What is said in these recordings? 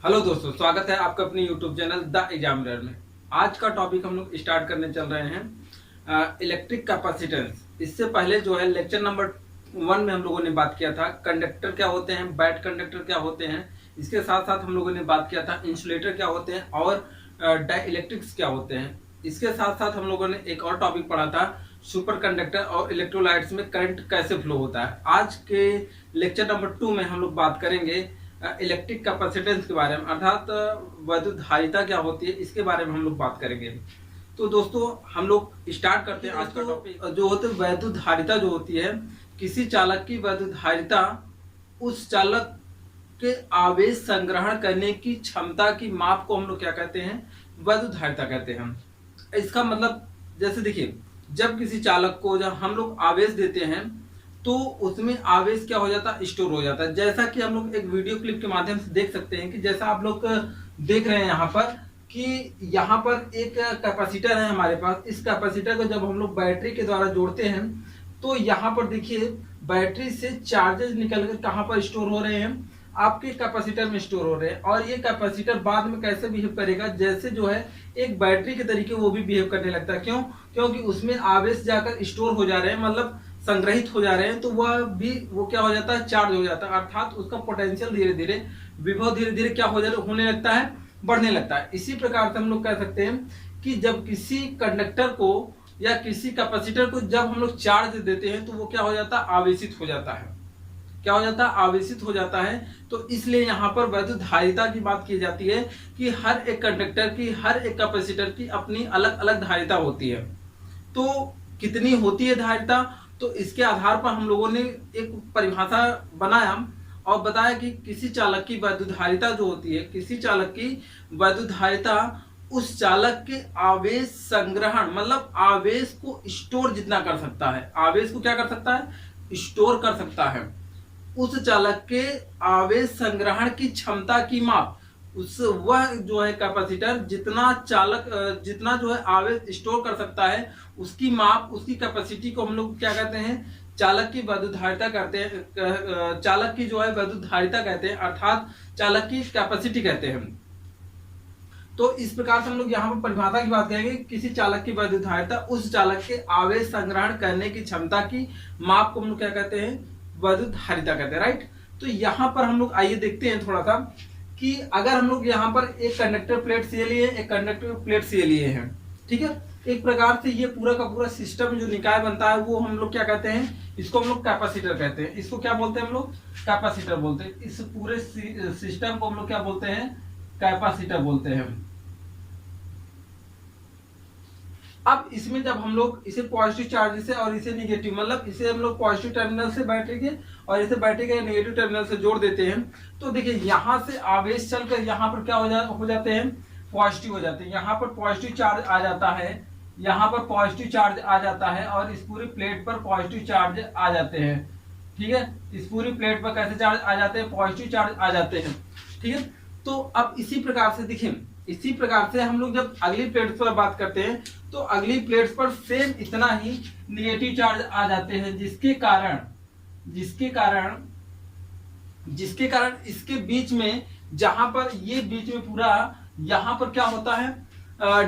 Hello दोस्तों, स्वागत है आपका अपने यूट्यूब चैनल द एग्जामिनर में। आज का टॉपिक हम लोग स्टार्ट करने चल रहे हैं इलेक्ट्रिक कैपेसिटेंस। इससे पहले जो है लेक्चर नंबर 1 में हम लोगों ने बात किया था कंडक्टर क्या होते हैं, बैड कंडक्टर क्या होते हैं। इसके साथ साथ हम लोगों ने बात किया था इंसुलेटर क्या होते हैं और डाइइलेक्ट्रिक्स क्या होते हैं। इसके साथ साथ हम लोगों ने एक और टॉपिक पढ़ा था सुपर कंडक्टर और इलेक्ट्रोलाइट्स में करंट कैसे फ्लो होता है। आज के लेक्चर नंबर 2 में हम लोग बात करेंगे इलेक्ट्रिक कैपेसिटेंस के बारे में, अर्थात वैद्युत धारिता क्या होती है इसके बारे में हम लोग बात करेंगे। तो दोस्तों हम लोग स्टार्ट करते हैं आज का टॉपिक। जो होते है वैद्युत धारिता जो होती है, किसी चालक की वैद्युत धारिता उस चालक के आवेश संग्रहण करने की क्षमता की माप को हम लोग क्या कहते हैं, वैद्युत धारिता कहते हैं। इसका मतलब जैसे देखिए, जब किसी चालक को जब हम लोग आवेश देते हैं तो उसमें आवेश क्या हो जाता है, स्टोर हो जाता है। जैसा कि हम लोग एक वीडियो क्लिप के माध्यम से देख सकते हैं कि जैसा आप लोग देख रहे हैं यहाँ पर कि यहाँ पर एक कैपेसिटर है हमारे पास। इस कैपेसिटर को जब हम लोग बैटरी के द्वारा जोड़ते हैं तो यहाँ पर देखिए बैटरी से चार्जेस निकलकर कहाँ पर स्टोर हो रहे हैं, आपके कैपेसिटर में स्टोर हो रहे हैं। और ये कैपेसिटर बाद में कैसे बिहेव करेगा, जैसे जो है एक बैटरी के तरीके वो भी बिहेव करने लगता है। क्यों? क्योंकि उसमें आवेश जाकर स्टोर हो जा रहे हैं, मतलब संग्रहित हो जा रहे हैं, तो वह भी वो क्या हो जाता है, चार्ज हो जाता है। अर्थात उसका पोटेंशियल धीरे धीरे, विभव धीरे धीरे क्या हो जाता होने लगता है, बढ़ने लगता है। इसी प्रकार से हम लोग कह सकते हैं कि जब किसी कंडक्टर को या किसी कैपेसिटर को जब हम लोग चार्ज देते हैं तो वो क्या हो जाता है, आवेशित हो जाता है। क्या हो जाता है, आवेशित हो जाता है। तो इसलिए यहाँ पर वैद्युत धारिता की बात की जाती है कि हर एक कंडक्टर की, हर एक कैपेसिटर की अपनी अलग अलग धारिता होती है। तो कितनी होती है धारिता, तो इसके आधार पर हम लोगों ने एक परिभाषा बनाया और बताया कि किसी चालक की वैद्युत धारिता जो होती है, किसी चालक की वैद्युत धारिता उस चालक के आवेश संग्रहण, मतलब आवेश को स्टोर जितना कर सकता है, आवेश को क्या कर सकता है, स्टोर कर सकता है, उस चालक के आवेश संग्रहण की क्षमता की माप, उस वह जो है कैपेसिटर जितना चालक जितना जो है आवेश स्टोर कर सकता है उसकी माप, उसकी कैपेसिटी को हम लोग क्या कहते हैं, चालक की वैद्युत धारिता कहते हैं। चालक की जो है वैद्युत धारिता कहते हैं, अर्थात चालक की कैपेसिटी कहते हैं। तो इस प्रकार से हम लोग यहाँ पर परिभाषा की बात करेंगे, किसी चालक की वैद्युत धारिता उस चालक के आवेश संग्रहण करने की क्षमता की माप को हम लोग क्या कहते हैं, वैद्युत धारिता कहते हैं। राइट। तो यहाँ पर हम लोग आइए देखते हैं थोड़ा सा कि अगर हम लोग यहाँ पर एक कंडक्टर प्लेट सी लिए, एक कंडक्टर प्लेट सी लिए हैं, ठीक है। एक प्रकार से ये पूरा का पूरा सिस्टम जो निकाय बनता है वो हम लोग क्या कहते हैं, इसको हम लोग कैपेसिटर कहते हैं। इसको क्या बोलते हैं हम लोग, कैपेसिटर बोलते हैं। इस पूरे सिस्टम को हम लोग क्या बोलते हैं, कैपेसिटर बोलते हैं। अब इसमें जब हम लोग इसे पॉजिटिव चार्ज से और इसे निगेटिव, मतलब इसे हम लोग पॉजिटिव टर्मिनल से बैटरी के और इसे बैटरी के नेगेटिव टर्मिनल से जोड़ देते हैं, तो देखिए यहाँ से आवेश चलकर यहाँ पर क्या हो जाते हैं, पॉजिटिव हो जाते हैं। यहाँ पर पॉजिटिव चार्ज आ जाता है, यहाँ पर पॉजिटिव चार्ज आ जाता है और इस पूरी प्लेट पर पॉजिटिव चार्ज आ जाते हैं। ठीक है, इस पूरी प्लेट पर कैसे चार्ज आ जाते हैं, पॉजिटिव चार्ज आ जाते हैं। ठीक है, तो अब इसी प्रकार से देखिए, इसी प्रकार से हम लोग जब अगली प्लेट पर बात करते हैं तो अगली प्लेट पर सेम इतना ही निगेटिव चार्ज आ जाते हैं, जिसके कारण इसके बीच में, जहां पर ये बीच में पूरा यहां पर क्या होता है,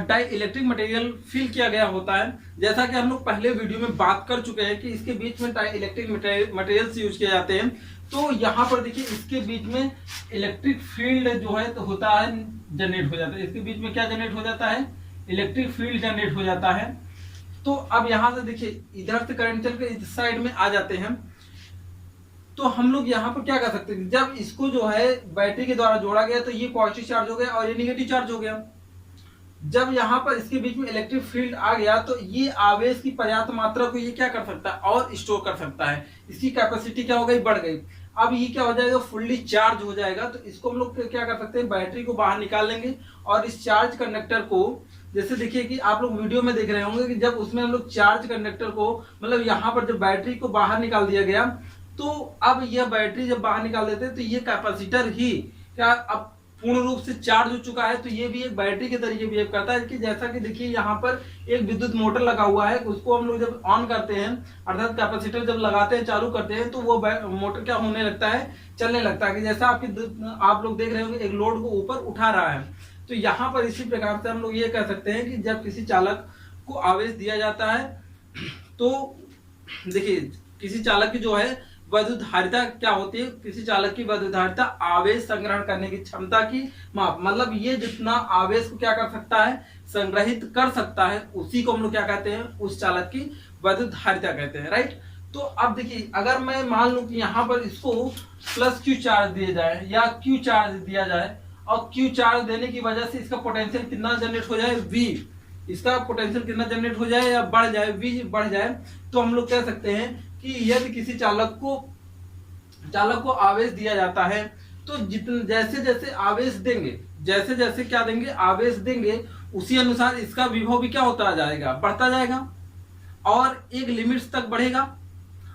डाई इलेक्ट्रिक मटेरियल फिल किया गया होता है। जैसा कि हम लोग पहले वीडियो में बात कर चुके हैं कि इसके बीच में डाई इलेक्ट्रिक मटेरियल्स यूज किए जाते हैं। तो यहाँ पर देखिए इसके बीच में इलेक्ट्रिक फील्ड जो है तो होता है, जनरेट हो जाता है। इसके बीच में क्या जनरेट हो जाता है, इलेक्ट्रिक फील्ड जनरेट हो जाता है। तो अब यहां से देखिए इधर से करंट चल के इस साइड में आ जाते हैं। तो हम लोग यहाँ पर क्या कर सकते हैं, जब इसको जो है बैटरी के द्वारा जोड़ा गया तो ये पॉजिटिव चार्ज हो गया और ये निगेटिव चार्ज हो गया। जब यहाँ पर इसके बीच में इलेक्ट्रिक फील्ड आ गया तो ये आवेश की पर्याप्त मात्रा को ये क्या कर सकता है, और स्टोर कर सकता है। इसकी कैपेसिटी क्या हो गई, बढ़ गई। अब ये क्या हो जाएगा, फुल्ली चार्ज हो जाएगा। तो इसको हम लोग क्या कर सकते हैं, बैटरी को बाहर निकाल लेंगे और इस चार्ज कंडक्टर को, जैसे देखिए कि आप लोग वीडियो में देख रहे होंगे कि जब उसमें हम लोग चार्ज कंडक्टर को, मतलब यहाँ पर जब बैटरी को बाहर निकाल दिया गया तो अब यह बैटरी जब बाहर निकाल देते हैं तो ये कैपेसिटर ही क्या अब पूर्ण रूप से चार्ज हो चुका है तो ये भी एक बैटरी के तरीके बिहेव करता है कि जैसा कि देखिए यहाँ पर एक विद्युत मोटर लगा हुआ है, उसको हम लोग जब ऑन करते हैं अर्थात कैपेसिटर जब लगाते हैं चालू करते हैं तो वो मोटर क्या होने लगता है, चलने लगता है कि जैसा आप लोग देख रहे होंगे एक लोड को ऊपर उठा रहा है। तो यहाँ पर इसी प्रकार से हम लोग ये कह सकते हैं कि जब किसी चालक को आवेश दिया जाता है तो देखिए किसी चालक की जो है वैद्युत धारिता क्या होती है, किसी चालक की वैद्युत धारिता आवेश संग्रहण करने की क्षमता की माप, मतलब ये जितना आवेश को क्या कर सकता है, संग्रहित कर सकता है, उसी को हम लोग क्या कहते हैं, उस चालक की वैद्युत धारिता कहते हैं, राइट। तो अब देखिए अगर मैं मान लूं कि यहाँ पर इसको प्लस क्यू चार्ज दिया जाए या क्यू चार्ज दिया जाए और क्यू चार्ज देने की वजह से इसका पोटेंशियल कितना जनरेट हो जाए, वी, इसका पोटेंशियल कितना जनरेट हो जाए या बढ़ जाए, वी बढ़ जाए, तो हम लोग कह सकते हैं कि यदि किसी चालक को आवेश दिया जाता है तो जितने जैसे जैसे आवेश देंगे, जैसे जैसे क्या देंगे, आवेश देंगे, उसी अनुसार इसका विभव भी क्या होता जाएगा, बढ़ता जाएगा और एक लिमिट्स तक बढ़ेगा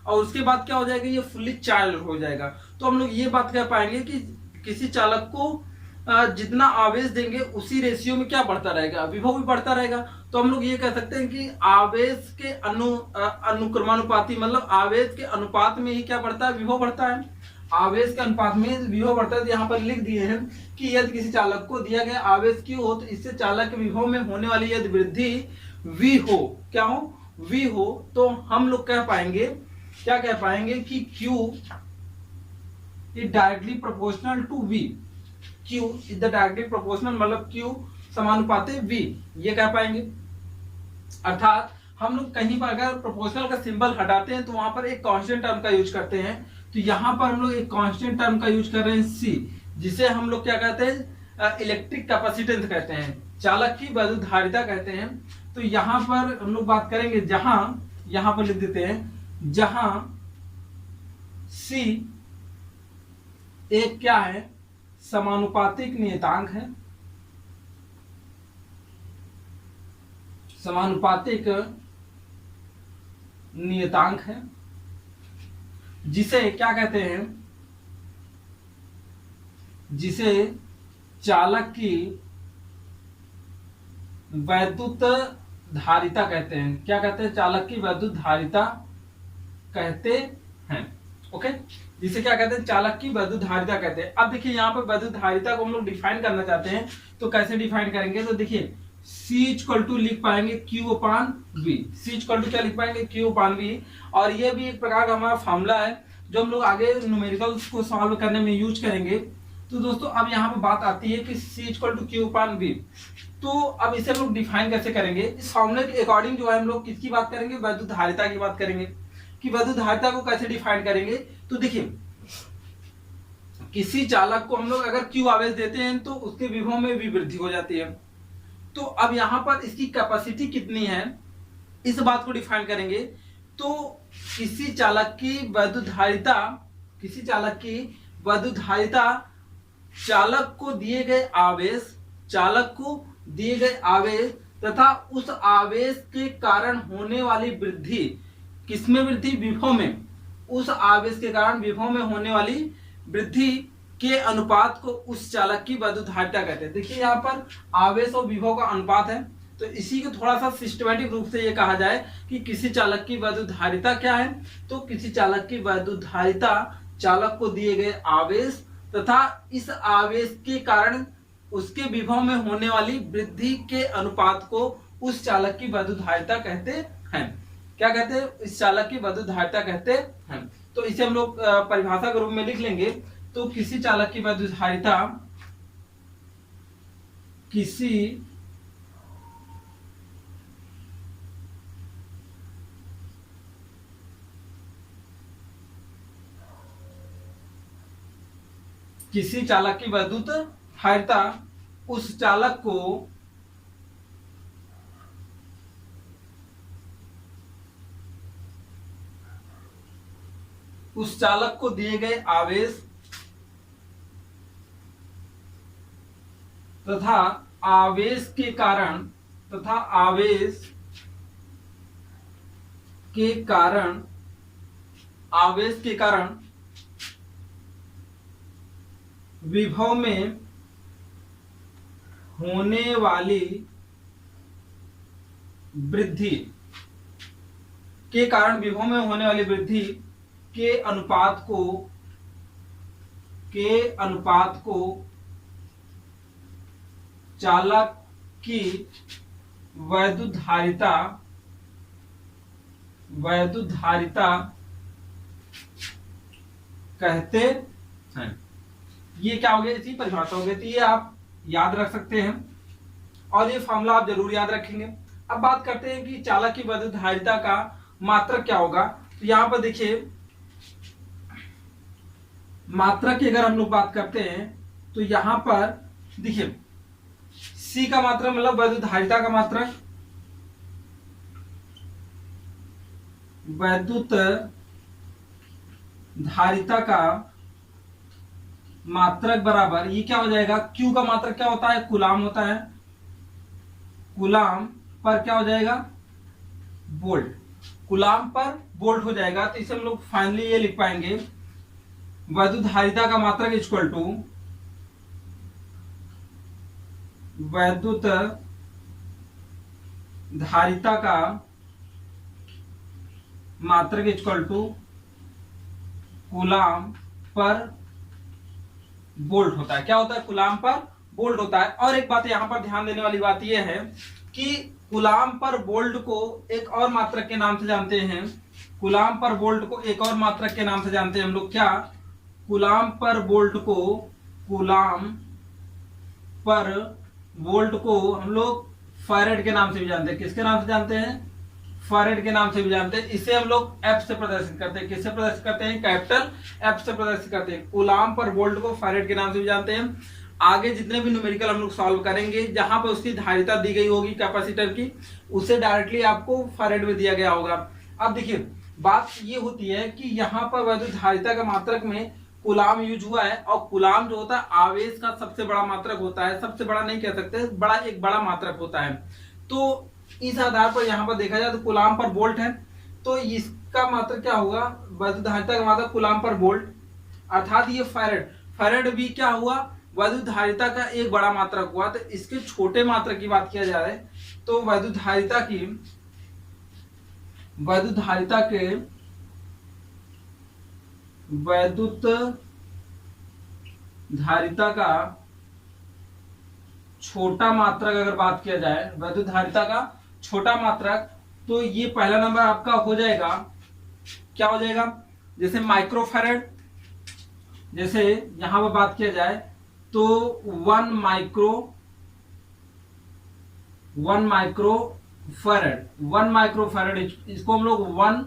और उसके बाद क्या हो जाएगा, ये फुल्ली चार्ज हो जाएगा। तो हम लोग ये बात कह पाएंगे कि किसी चालक को जितना आवेश देंगे उसी रेशियो में क्या बढ़ता रहेगा, विभव भी बढ़ता रहेगा। तो हम लोग ये कह सकते हैं कि आवेश के अनुक्रमानुपाती, मतलब आवेश के अनुपात में ही क्या बढ़ता है, विभव बढ़ता है, आवेश के अनुपात में विभव बढ़ता है। तो यहाँ पर लिख दिए हैं कि यदि किसी चालक को दिया गया आवेश Q हो तो इससे चालक के विभव में होने वाली यदि वृद्धि V हो, क्या हो, V हो, तो हम लोग कह पाएंगे, क्या कह पाएंगे कि Q is directly proportional to V, Q is the directly proportional, मतलब Q समानुपाती V, ये कह पाएंगे। अर्थात हम लोग कहीं पर अगर प्रोपोर्शनल का सिंबल हटाते हैं तो वहां पर एक कांस्टेंट टर्म का यूज करते हैं, तो यहाँ पर हम लोग एक कांस्टेंट टर्म का यूज कर रहे हैं C, जिसे हम लोग क्या कहते हैं, इलेक्ट्रिक कैपेसिटेंस कहते हैं, चालक की वैद्युत धारिता कहते हैं। तो यहाँ पर हम लोग बात करेंगे, जहां यहाँ पर लिख देते हैं, जहां C एक क्या है, समानुपातिक नियतांक है, समानुपातिक नियतांक है, जिसे क्या कहते हैं, जिसे चालक की वैद्युत धारिता कहते हैं, क्या कहते हैं, चालक की वैद्युत धारिता कहते हैं, ओके, जिसे क्या कहते हैं, चालक की वैद्युत धारिता कहते हैं। अब देखिए यहाँ पर वैद्युत धारिता को हम लोग डिफाइन करना चाहते हैं, तो कैसे डिफाइन करेंगे, तो देखिए C इक्वल टू लिख पाएंगे Q upon V, C equal to क्या लिख पाएंगे, Q अपान V, और ये भी एक प्रकार का हमारा फॉर्मूला है जो हम लोग आगे न्यूमेरिकल्स को सॉल्व करने में यूज करेंगे। तो दोस्तों अब यहाँ पे बात आती है कि C equal to Q upon V, तो अब इसे हम लोग डिफाइन कैसे करेंगे, इस फॉर्मूले के अकॉर्डिंग जो है हम लोग किसकी बात करेंगे, वैद्युत धारिता की बात करेंगे, कि वैद्युत धारिता को कैसे डिफाइन करेंगे। तो देखिए किसी चालक को हम लोग अगर Q आवेश देते हैं तो उसके विभव में भी वृद्धि हो जाती है, तो अब यहाँ पर इसकी कैपेसिटी कितनी है, इस बात को डिफाइन करेंगे। तो किसी चालक की वैद्युत धारिता, किसी चालक की वैद्युत धारिता चालक को दिए गए आवेश, चालक को दिए गए आवेश तथा उस आवेश के कारण होने वाली वृद्धि, किसमें वृद्धि, विभव में, उस आवेश के कारण विभव में होने वाली वृद्धि के अनुपात को उस चालक की वैद्युत धारिता कहते हैं। देखिए यहाँ पर आवेश और विभव का अनुपात है, तो इसी को थोड़ा सा सिस्टमैटिक रूप से ये कहा जाए कि किसी चालक की वैद्युत धारिता क्या है, तो किसी चालक की वैद्युत धारिता चालक को दिए गए आवेश तथा इस आवेश के कारण उसके विभव में होने वाली वृद्धि के अनुपात को उस चालक की वैद्युत धारिता कहते हैं। क्या कहते हैं, इस चालक की वैद्युत धारिता कहते हैं। तो इसे हम लोग परिभाषा के रूप में लिख लेंगे। तो किसी चालक की वैद्युत धारिता, किसी चालक की वैद्युत धारिता उस चालक को दिए गए आवेश तथा आवेश के कारण विभव में होने वाली वृद्धि के कारण विभव में होने वाली वृद्धि के अनुपात को चालक की वैद्युत धारिता कहते हैं। ये क्या हो गया, इसी परिभाषा हो गई थी, ये आप याद रख सकते हैं और ये फॉर्मूला आप जरूर याद रखेंगे। अब बात करते हैं कि चालक की वैद्युत धारिता का मात्रक क्या होगा। तो यहाँ पर देखिए, मात्रक की अगर हम लोग बात करते हैं तो यहाँ पर देखिए, सी का मात्रक मतलब वैद्युत धारिता का मात्रक, वैद्युत धारिता का मात्रक बराबर ये क्या हो जाएगा, क्यू का मात्रक क्या होता है, कूलाम होता है, कूलाम पर क्या हो जाएगा, वोल्ट, कूलाम पर वोल्ट हो जाएगा। तो इसे हम लोग फाइनली ये लिख पाएंगे, वैद्युत धारिता का मात्रक इक्वल टू वैद्युत धारिता का मात्रक इक्वल टू कूलाम पर वोल्ट होता है। क्या होता है, कूलाम पर वोल्ट होता है। और एक बात यहां पर ध्यान देने वाली बात यह है कि कूलाम पर वोल्ट को एक और मात्रक के नाम से जानते हैं, कूलाम पर वोल्ट को एक और मात्रक के नाम से जानते हैं हम लोग, क्या, कूलाम पर वोल्ट को, कूलाम पर वोल्ट को हम लोग फैरेड के नाम से भी जानते हैं। किसके नाम से जानते हैं, फैरेड के नाम से भी जानते हैं। इसे हम लोग एफ से प्रदर्शित करते हैं। किससे प्रदर्शित करते हैं, कैपिटल एफ से प्रदर्शित करते हैं। कूलाम पर वोल्ट को फैरेड के नाम से भी जानते हैं। आगे जितने भी न्यूमेरिकल हम लोग सॉल्व करेंगे, जहां पर उसकी धारिता दी गई होगी कैपेसिटर की, उसे डायरेक्टली आपको फैरेड में दिया गया होगा। अब देखिए, बात ये होती है कि यहाँ पर वैद्युत धारिता का मात्रक में कूलाम यूज हुआ है, और कूलाम जो होता है आवेश का सबसे बड़ा मात्रक होता है, सबसे बड़ा नहीं कह सकते, एक बड़ा मात्रक होता है। तो इस आधार पर यहाँ पर देखा जाए तो कूलाम पर वोल्ट है, तो इसका मात्रक क्या होगा, वैद्युत धारिता का मात्रक कूलाम पर वोल्ट, अर्थात ये फैरेड भी क्या हुआ, वैद्युत धारिता का एक बड़ा मात्रक हुआ। तो इसके छोटे मात्रक की बात किया जाए तो वैद्युत धारिता का छोटा मात्रक अगर बात किया जाए, वैद्युत धारिता का छोटा मात्रक, तो ये पहला नंबर आपका हो जाएगा, क्या हो जाएगा, जैसे माइक्रोफैरेड, जैसे यहां पर बात किया जाए तो 1 माइक्रोफैरेड, इसको हम लोग 1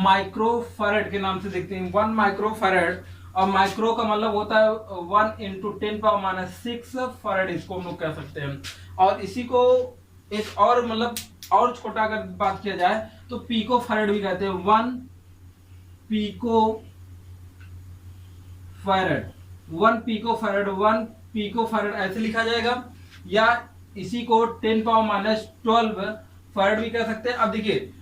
माइक्रोफैरेड के नाम से देखते हैं, 1 माइक्रोफैरेड। और माइक्रो का मतलब होता है 1 × 10⁻⁶ फैरेड, इसको हम लोग कह सकते हैं। और इसी को एक और मतलब और छोटा अगर बात किया जाए तो पीको फैरेड भी कहते हैं, 1 पीको फैरेड ऐसे लिखा जाएगा, या इसी को 10⁻12 फैरेड भी कह सकते हैं। अब देखिए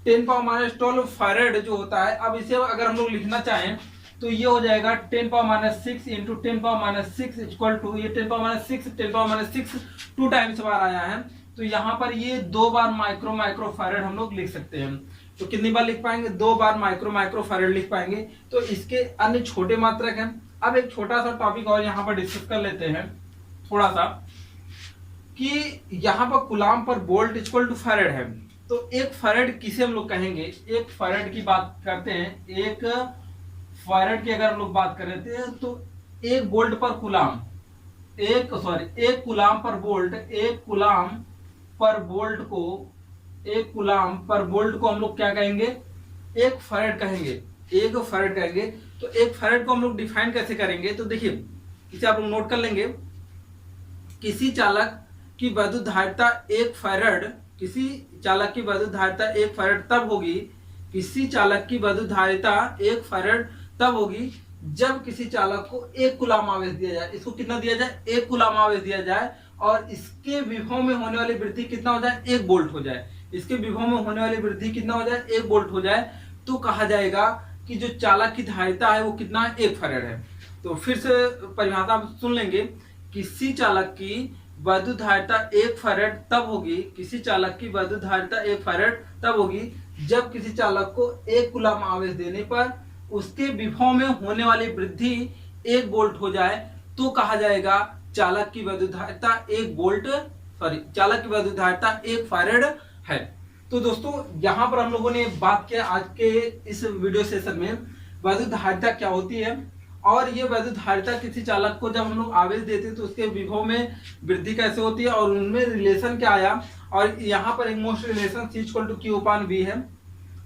10⁻12 फैरेड जो होता है, अब इसे अगर हम लोग लिखना चाहें तो ये हो जाएगा 10⁻6 × 10⁻6 इक्वल टू, ये 10⁻6 2 टाइम्स बार आया है, तो यहाँ पर ये 2 बार माइक्रोफैरेड हम लोग लिख सकते हैं। तो कितनी बार लिख पाएंगे, 2 बार माइक्रोफैरेड लिख पाएंगे। तो इसके अन्य छोटे मात्रक हैं। अब एक छोटा सा टॉपिक और यहाँ पर डिस्कस कर लेते हैं थोड़ा सा, कि यहाँ पर कूलाम पर वोल्ट इक्वल टू फैरेड है, तो एक फैरेड किसे हम लोग कहेंगे, एक फैरेड की बात करते हैं, एक फैरेड की अगर हम लोग बात कर रहे थे तो 1 वोल्ट पर कूलाम, एक कूलाम पर वोल्ट, एक कूलाम पर वोल्ट को हम लोग क्या कहेंगे, एक फैरेड कहेंगे, तो एक फैरेड को हम लोग डिफाइन कैसे करेंगे, तो देखिए इसे आप लोग नोट कर लेंगे, किसी चालक की वैद्युत धारिता 1 फैरेड, किसी चालक की वैद्युत धारिता 1 फैरेड तब होगी, किसी चालक की वैद्युत धारिता 1 फैरेड तब होगी जब किसी चालक को 1 कूलाम आवेश दिया जाए। इसको कितना दिया जाए, 1 कूलाम आवेश दिया जाए, और इसके विभव में होने वाली वृद्धि कितना हो जाए, 1 वोल्ट हो जाए। इसके विभव में होने वाली वृद्धि कितना हो जाए, 1 वोल्ट हो जाए, तो कहा जाएगा कि जो चालक की धारिता है वो कितना है, 1 फैरेड है। तो फिर से परिभाषा आप सुन लेंगे, किसी चालक की वैद्युत धारिता 1 फैराड तब होगी, किसी चालक की वैद्युत धारिता 1 फैराड तब होगी जब किसी चालक को 1 कूलम आवेश देने पर उसके विभव में होने वाली वृद्धि 1 वोल्ट हो जाए, तो कहा जाएगा चालक की वैद्युत धारिता चालक की वैद्युत धारिता 1 फैराड है। तो दोस्तों यहाँ पर हम लोगों ने बात किया आज के इस वीडियो सेशन में वैद्युत धारिता क्या होती है, और ये वैद्युत धारिता किसी चालक को जब हम लोग आवेश देते हैं तो उसके विभव में वृद्धि कैसे होती है और उनमें रिलेशन क्या आया, और यहाँ पर एक मोस्ट रिलेशन C/Q/V है।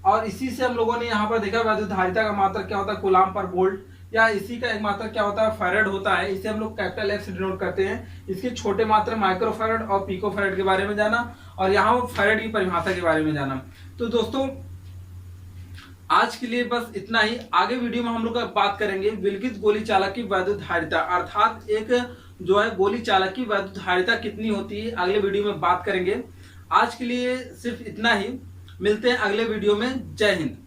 और इसी से हम लोगों ने यहाँ पर देखा वैद्युत धारिता का मात्रक क्या होता है कूलम पर वोल्ट, या इसी का एक मात्रक क्या होता है फैराड होता है। इसे हम लोग कैपिटल F से डिनोट करते हैं। इसके छोटे मात्रक माइक्रो फैराड और पिको फैराड के बारे में जाना, और यहाँ फैराड की परिभाषा के बारे में जाना। तो दोस्तों आज के लिए बस इतना ही। आगे वीडियो में हम लोग बात करेंगे विलगित गोली चालक की वैद्युत धारिता, अर्थात एक जो है गोली चालक की वैद्युत धारिता कितनी होती है, अगले वीडियो में बात करेंगे। आज के लिए सिर्फ इतना ही, मिलते हैं अगले वीडियो में। जय हिंद।